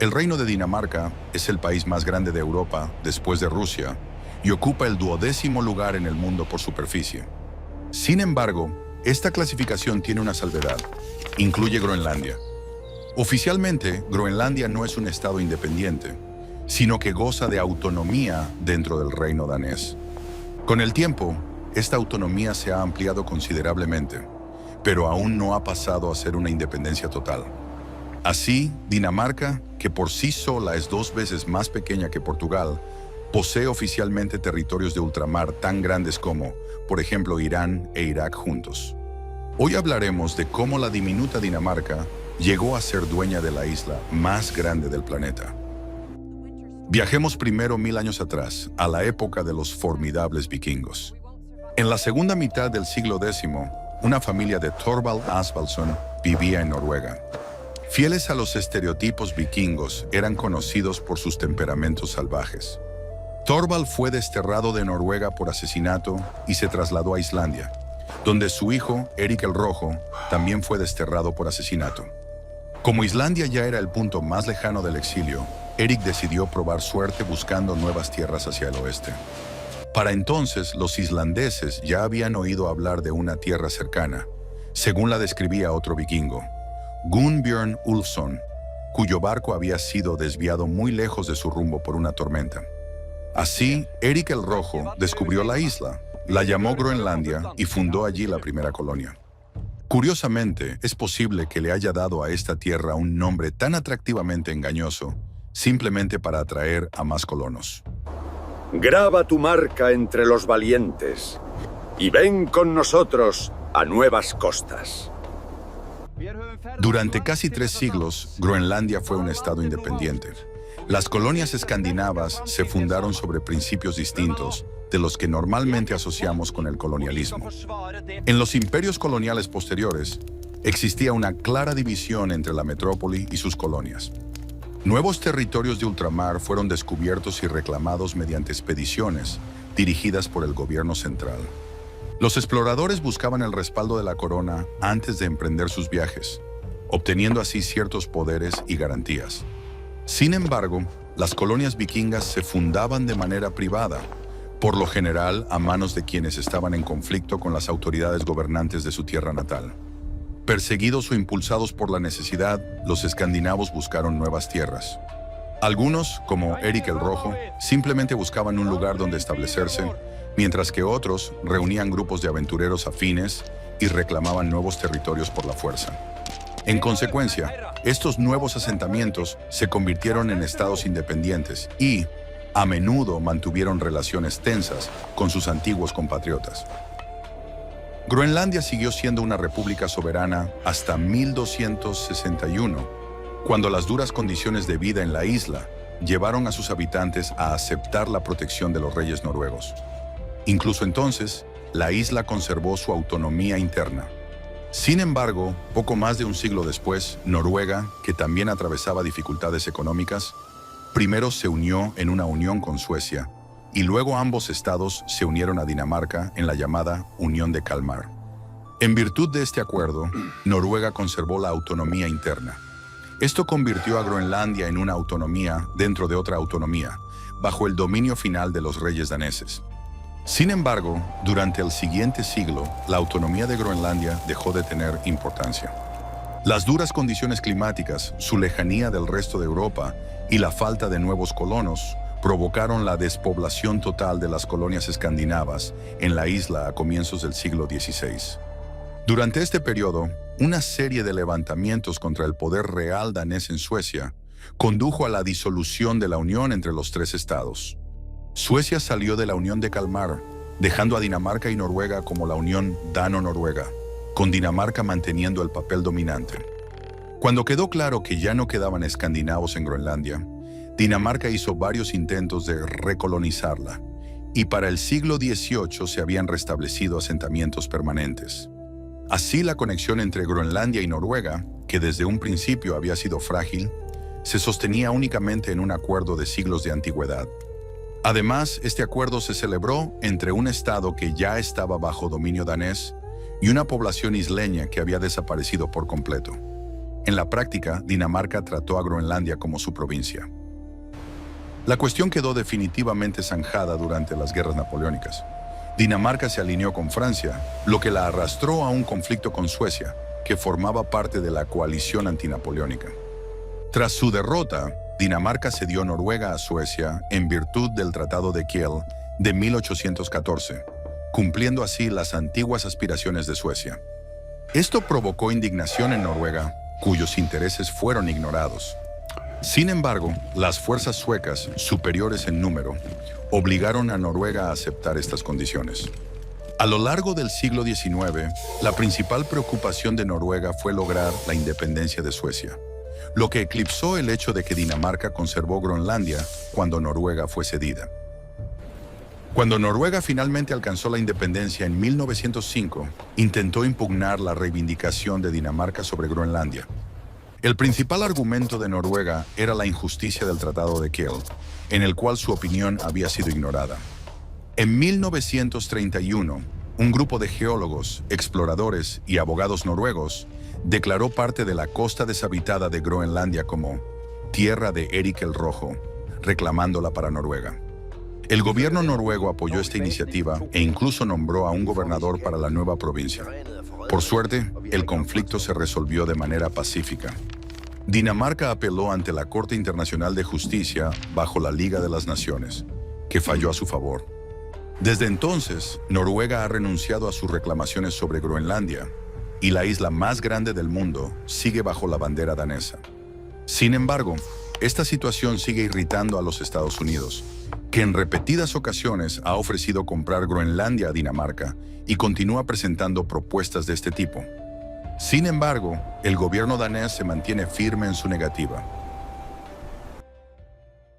El Reino de Dinamarca es el país más grande de Europa después de Rusia y ocupa el 12º lugar en el mundo por superficie. Sin embargo, esta clasificación tiene una salvedad. Incluye Groenlandia. Oficialmente, Groenlandia no es un estado independiente, sino que goza de autonomía dentro del reino danés. Con el tiempo, esta autonomía se ha ampliado considerablemente, pero aún no ha pasado a ser una independencia total. Así, Dinamarca, que por sí sola es 2 veces más pequeña que Portugal, posee oficialmente territorios de ultramar tan grandes como, por ejemplo, Irán e Irak juntos. Hoy hablaremos de cómo la diminuta Dinamarca llegó a ser dueña de la isla más grande del planeta. Viajemos primero 1000 años atrás, a la época de los formidables vikingos. En la segunda mitad del siglo X, una familia de Thorvald Asvaldsson vivía en Noruega. Fieles a los estereotipos vikingos, eran conocidos por sus temperamentos salvajes. Thorvald fue desterrado de Noruega por asesinato y se trasladó a Islandia, donde su hijo, Erik el Rojo, también fue desterrado por asesinato. Como Islandia ya era el punto más lejano del exilio, Erik decidió probar suerte buscando nuevas tierras hacia el oeste. Para entonces, los islandeses ya habían oído hablar de una tierra cercana, según la describía otro vikingo, Gunnbjörn Ulfsson, cuyo barco había sido desviado muy lejos de su rumbo por una tormenta. Así, Erik el Rojo descubrió la isla, la llamó Groenlandia y fundó allí la primera colonia. Curiosamente, es posible que le haya dado a esta tierra un nombre tan atractivamente engañoso, simplemente para atraer a más colonos. Graba tu marca entre los valientes y ven con nosotros a nuevas costas. Durante casi 3 siglos, Groenlandia fue un estado independiente. Las colonias escandinavas se fundaron sobre principios distintos de los que normalmente asociamos con el colonialismo. En los imperios coloniales posteriores, existía una clara división entre la metrópoli y sus colonias. Nuevos territorios de ultramar fueron descubiertos y reclamados mediante expediciones dirigidas por el gobierno central. Los exploradores buscaban el respaldo de la corona antes de emprender sus viajes, obteniendo así ciertos poderes y garantías. Sin embargo, las colonias vikingas se fundaban de manera privada, por lo general a manos de quienes estaban en conflicto con las autoridades gobernantes de su tierra natal. Perseguidos o impulsados por la necesidad, los escandinavos buscaron nuevas tierras. Algunos, como Erik el Rojo, simplemente buscaban un lugar donde establecerse, mientras que otros reunían grupos de aventureros afines y reclamaban nuevos territorios por la fuerza. En consecuencia, estos nuevos asentamientos se convirtieron en estados independientes y, a menudo, mantuvieron relaciones tensas con sus antiguos compatriotas. Groenlandia siguió siendo una república soberana hasta 1261, cuando las duras condiciones de vida en la isla llevaron a sus habitantes a aceptar la protección de los reyes noruegos. Incluso entonces, la isla conservó su autonomía interna. Sin embargo, poco más de un siglo después, Noruega, que también atravesaba dificultades económicas, primero se unió en una unión con Suecia, y luego ambos estados se unieron a Dinamarca en la llamada Unión de Kalmar. En virtud de este acuerdo, Noruega conservó la autonomía interna. Esto convirtió a Groenlandia en una autonomía dentro de otra autonomía, bajo el dominio final de los reyes daneses. Sin embargo, durante el siguiente siglo, la autonomía de Groenlandia dejó de tener importancia. Las duras condiciones climáticas, su lejanía del resto de Europa y la falta de nuevos colonos provocaron la despoblación total de las colonias escandinavas en la isla a comienzos del siglo XVI. Durante este periodo, una serie de levantamientos contra el poder real danés en Suecia condujo a la disolución de la unión entre los 3 estados. Suecia salió de la Unión de Kalmar, dejando a Dinamarca y Noruega como la Unión Dano-Noruega, con Dinamarca manteniendo el papel dominante. Cuando quedó claro que ya no quedaban escandinavos en Groenlandia, Dinamarca hizo varios intentos de recolonizarla, y para el siglo XVIII se habían restablecido asentamientos permanentes. Así, la conexión entre Groenlandia y Noruega, que desde un principio había sido frágil, se sostenía únicamente en un acuerdo de siglos de antigüedad. Además, este acuerdo se celebró entre un estado que ya estaba bajo dominio danés y una población isleña que había desaparecido por completo. En la práctica, Dinamarca trató a Groenlandia como su provincia. La cuestión quedó definitivamente zanjada durante las guerras napoleónicas. Dinamarca se alineó con Francia, lo que la arrastró a un conflicto con Suecia, que formaba parte de la coalición antinapoleónica. Tras su derrota, Dinamarca cedió Noruega a Suecia en virtud del Tratado de Kiel de 1814, cumpliendo así las antiguas aspiraciones de Suecia. Esto provocó indignación en Noruega, cuyos intereses fueron ignorados. Sin embargo, las fuerzas suecas, superiores en número, obligaron a Noruega a aceptar estas condiciones. A lo largo del siglo XIX, la principal preocupación de Noruega fue lograr la independencia de Suecia, lo que eclipsó el hecho de que Dinamarca conservó Groenlandia cuando Noruega fue cedida. Cuando Noruega finalmente alcanzó la independencia en 1905, intentó impugnar la reivindicación de Dinamarca sobre Groenlandia. El principal argumento de Noruega era la injusticia del Tratado de Kiel, en el cual su opinión había sido ignorada. En 1931, un grupo de geólogos, exploradores y abogados noruegos declaró parte de la costa deshabitada de Groenlandia como Tierra de Erik el Rojo, reclamándola para Noruega. El gobierno noruego apoyó esta iniciativa e incluso nombró a un gobernador para la nueva provincia. Por suerte, el conflicto se resolvió de manera pacífica. Dinamarca apeló ante la Corte Internacional de Justicia bajo la Liga de las Naciones, que falló a su favor. Desde entonces, Noruega ha renunciado a sus reclamaciones sobre Groenlandia y la isla más grande del mundo sigue bajo la bandera danesa. Sin embargo, esta situación sigue irritando a los Estados Unidos, que en repetidas ocasiones ha ofrecido comprar Groenlandia a Dinamarca y continúa presentando propuestas de este tipo. Sin embargo, el gobierno danés se mantiene firme en su negativa.